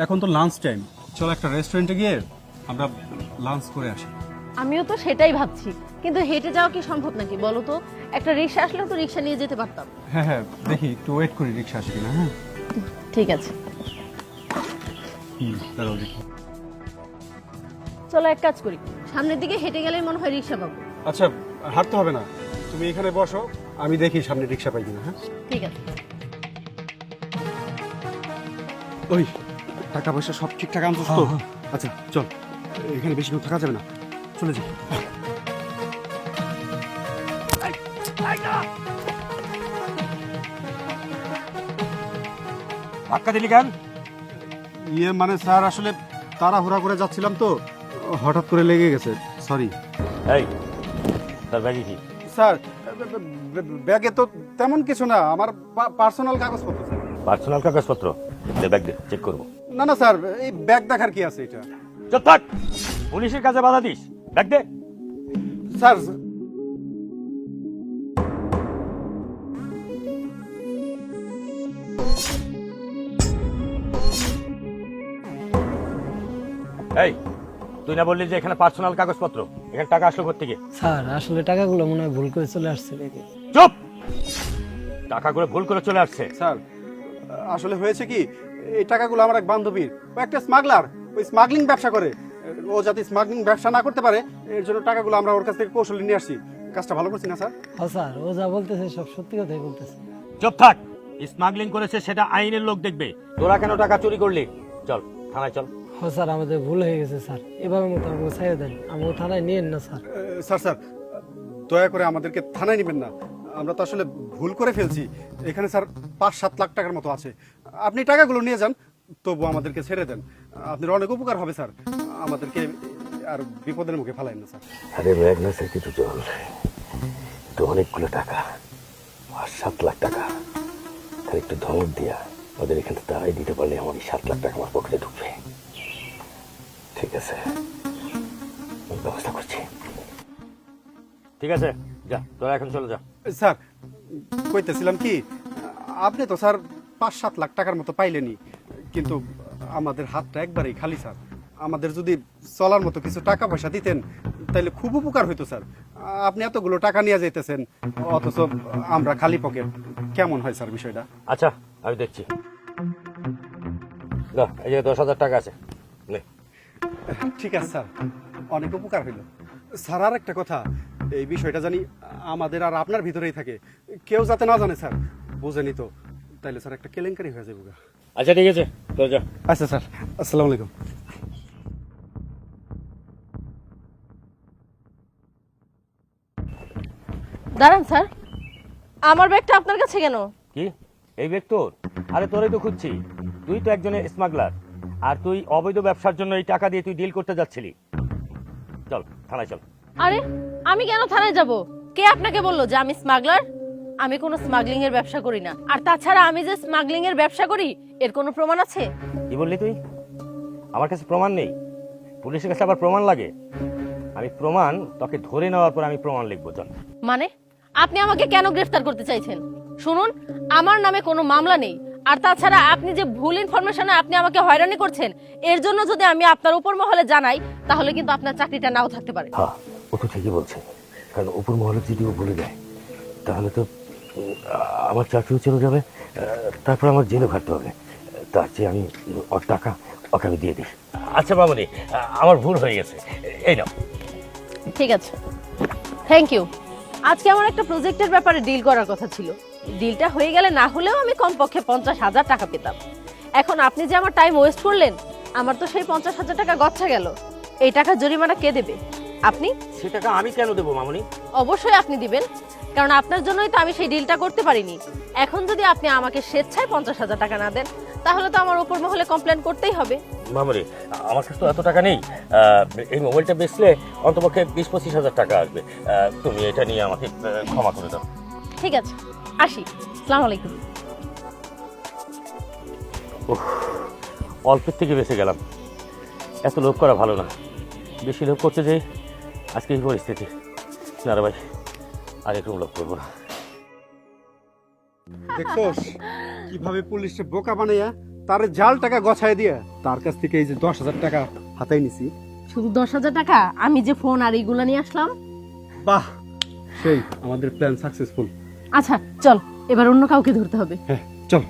এখন তো lunch time, চল একটা রেস্টুরেন্টে গিয়ে আমরা লাঞ্চ করে আসি। আমিও তো সেটাই ভাবছি, কিন্তু হেঁটে যাওয়া কি সম্ভব নাকি বলো তো? একটা রিক্সা আসলে তো রিক্সা নিয়ে যেতে পারতাম। হ্যাঁ হ্যাঁ, দেখি একটু ওয়েট করি রিক্সা আসে কিনা। হ্যাঁ ঠিক আছে, দাঁড়াও দেখি। চলো এক কাজ করি, সামনের দিকে হেঁটে গেলেই মনে হয় রিক্সা পাবো। আচ্ছা, হাঁটতে হবে না, তুমি এখানে বসো, আমি দেখি সামনে রিক্সা পাই কিনা। হ্যাঁ ঠিক আছে। ওই টাকা পয়সা সব ঠিকঠাক আনছিস তো? আচ্ছা চল, এখানে বেশিক্ষণ থাকা যাবে না, চলে যাই। ধাক্কা দিলি কেন? ইয়ে মানে স্যার, আসলে তাড়াহুড়া করে যাচ্ছিলাম তো, হঠাৎ করে লেগে গেছে, সরি। এই তোর ব্যাগে কি? স্যার, ব্যাগে তো তেমন কিছু না, আমার পার্সোনাল কাগজপত্র স্যার। পার্সোনাল কাগজপত্র? দে ব্যাগ দে, চেক করবো। না না স্যার, এই ব্যাগ দেখার কি আছে এটা? চুপ থাক, পুলিশের কাছে বাধা দিস। Bag they. স্যার এই তুই না বললি যে এখানে পার্সোনাল কাগজপত্র, এখানে টাকা আসলো কোত্থেকে? স্যার আসলে টাকাগুলো মনে হয় ভুল করে চলে আসছে দেখে। চুপ! টাকা করে ভুল করে চলে আসছে? স্যার, আসলে হয়েছে কি, এই টাকাগুলো আমার এক বান্ধবীর, ও একটা স্মাগলার, ওই স্মাগলিং ব্যবসা করে। ও যাতে স্মাগলিং ব্যবসা না করতে পারে, এর জন্য টাকাগুলো আমরা ওর কাছ থেকে কৌশলে নিয়ে আসছি। কাজটা ভালো করছি না স্যার? হ্যাঁ স্যার, ও যা বলতেছে সব সত্যি কথাই বলতেছে। চুপ থাক, স্মাগলিং করেছে সেটা আইনের লোক দেখবে। তোরা কেন টাকা চুরি করলি? চল থানায় চল। হ্যাঁ স্যার, আমাদের ভুল হয়ে গেছে স্যার, এভাবে মতো আমাকে ছেড়ে দেন, আমাকে থানায় নিয়েন না স্যার। স্যার স্যার, দয়া করে আমাদেরকে থানায় নেবেন না, আমরা তো আসলে ভুল করে ফেলছি। এখানে স্যার 5-7 লাখ টাকার মতো আছে, আপনি টাকাগুলো নিয়ে যান, তবু আমাদেরকে ছেড়ে দেন, আপনার অনেক উপকার হবে স্যার, আমাদেরকে আর বিপদের মুখে ফেলাইন না স্যার। আরে ম্যাগনাসের কিছু চল, তো অনেকগুলো টাকা, 5-7 লাখ টাকা, তার একটু ধমক দিয়া ওদের এখান থেকে তারাই দিতে পারলে আমার এই 7 লাখ টাকা আমার পকেটে ঢুকবে। ঠিক আছে, আমি ব্যবস্থা করছি। ঠিক আছে, যা তোরা এখন চলে যা। স্যার, কইতেছিলাম কি, আপনি তো স্যার 5-7 লাখ টাকার মতো পাইলেনি, কিন্তু আমাদের হাতটা একবারেই খালি স্যার। আমাদের যদি চলার মতো কিছু টাকা পয়সা দিতেন তাহলে খুব উপকার হইতো স্যার। আপনি এতগুলো টাকা নিয়ে যাইতেছেন, অথচ আমরা খালি পকেট, কেমন হয় স্যার বিষয়টা? আচ্ছা আমি দেখছি। না, এই যে 10,000 টাকা আছে, নে। ঠিক আছে স্যার, অনেক উপকার হইল স্যার। আর একটা কথা, এই বিষয়টা জানি আমাদের আর আপনার ভিতরেই থাকে, কেউ যাতে না জানে স্যার, বুঝেনি তো, তাইলে স্যার একটা কেলেঙ্কারি হয়ে যাবে। আচ্ছা ঠিক আছে, তোরা যা। আচ্ছা স্যার, আসসালামু আলাইকুম। দাঁড়ান স্যার, আমার ব্যাগটা আপনার কাছে কেন? কি এই ব্যাগ তোর? আরে তোরাই তো খুঁজছি, তুই তো একজনের স্মাগলার, আর তুই অবৈধ ব্যবসার জন্য এই টাকা দিয়ে তুই ডিল করতে যাচ্ছিলি। চল থানায় চল। আরে আমি কেন থানায় যাব? কে আপনাকে বললো যে আমি স্মাগলার? আমি কোনো স্মাগলিং এর ব্যবসা করি না, আর তাছাড়া আমি যে স্মাগলিং এর ব্যবসা করি এর কোনো প্রমাণ আছে? কি বললি তুই? আমার কাছে প্রমাণ নেই? পুলিশের কাছে আবার প্রমাণ লাগে? আমি প্রমাণ তোকে ধরে নেওয়ার পর আমি প্রমাণ লিখবো। চল। মানে আপনি আমাকে কেন গ্রেফতার করতে চাইছেন? শুনুন, আমার নামে কোনো মামলা নেই, আর তাছাড়া আপনি যে ভুল ইনফরমেশনে আপনি আমাকে হয়রানি করছেন, এর জন্য যদি আমি আপনার উপর মহলে জানাই তাহলে কিন্তু আপনার চাকরিটা নাও থাকতে পারে। হ্যাঁ, ও তো ঠিকই বলছে, কারণ উপর মহলে যদি ও বলে দেয় তাহলে তো আমার চাকরিও চলে যাবে, তারপর আমার জেলে ভাবতে হবে। তার চেয়ে আমি ওর টাকা ওকে আমি দিয়ে দিই। আচ্ছা মামনি, আমার ভুল হয়ে গেছে, এই নাও। ঠিক আছে, থ্যাংক ইউ। আজকে আমার একটা প্রজেক্টের ব্যাপারে ডিল করার কথা ছিল, ডিলটা হয়ে গেলে না হলেও আমি কমপক্ষে 50,000 টাকা পেতাম। এখন আপনি যে আমার টাইম ওয়েস্ট করলেন, আমার তো সেই 50,000 টাকা গচ্ছা গেল। এই টাকা জরিমানা কে দেবে? আপনি। সে টাকা আমি কেন দেবো মামনি? অবশ্যই আপনি দিবেন, কারণ আপনার জন্যই তো আমি সেই ডিলটা করতে পারিনি। এখন যদি আপনি আমাকে স্বেচ্ছায় 50,000 টাকা না দেন তাহলে তো আমার উপর মহলে কমপ্লেন করতেই হবে। মামনি, আমার কাছে তো এত টাকা নেই, এই মোবাইলটা বেচলে অন্তপক্ষে 20-25 হাজার টাকা আসবে। তুমি এটা নিয়ে আমাকে ক্ষমা করে দাও। ঠিক আছে, আসি। আসসালামু আলাইকুম। অল্পের থেকে বেঁচে গেলাম। এত লোভ করা ভালো না, বেশি লোভ করতে যাই আজকে এই পরিস্থিতি। না রে ভাই, আর এরকম লোভ করবো না। দেখছোস কিভাবে পুলিশে বোকা বানাইয়া তার জাল টাকা গছায় দিয়ে তার কাছ থেকে এই যে 10,000 টাকা হাতাই নিছি। শুধু 10,000 টাকা? আমি যে ফোন আর এইগুলো নিয়ে আসলাম। বাহ, সেই আমাদের প্ল্যান সাকসেসফুল। আচ্ছা চল, এবার অন্য কাউকে ধরতে হবে। হ্যাঁ চল।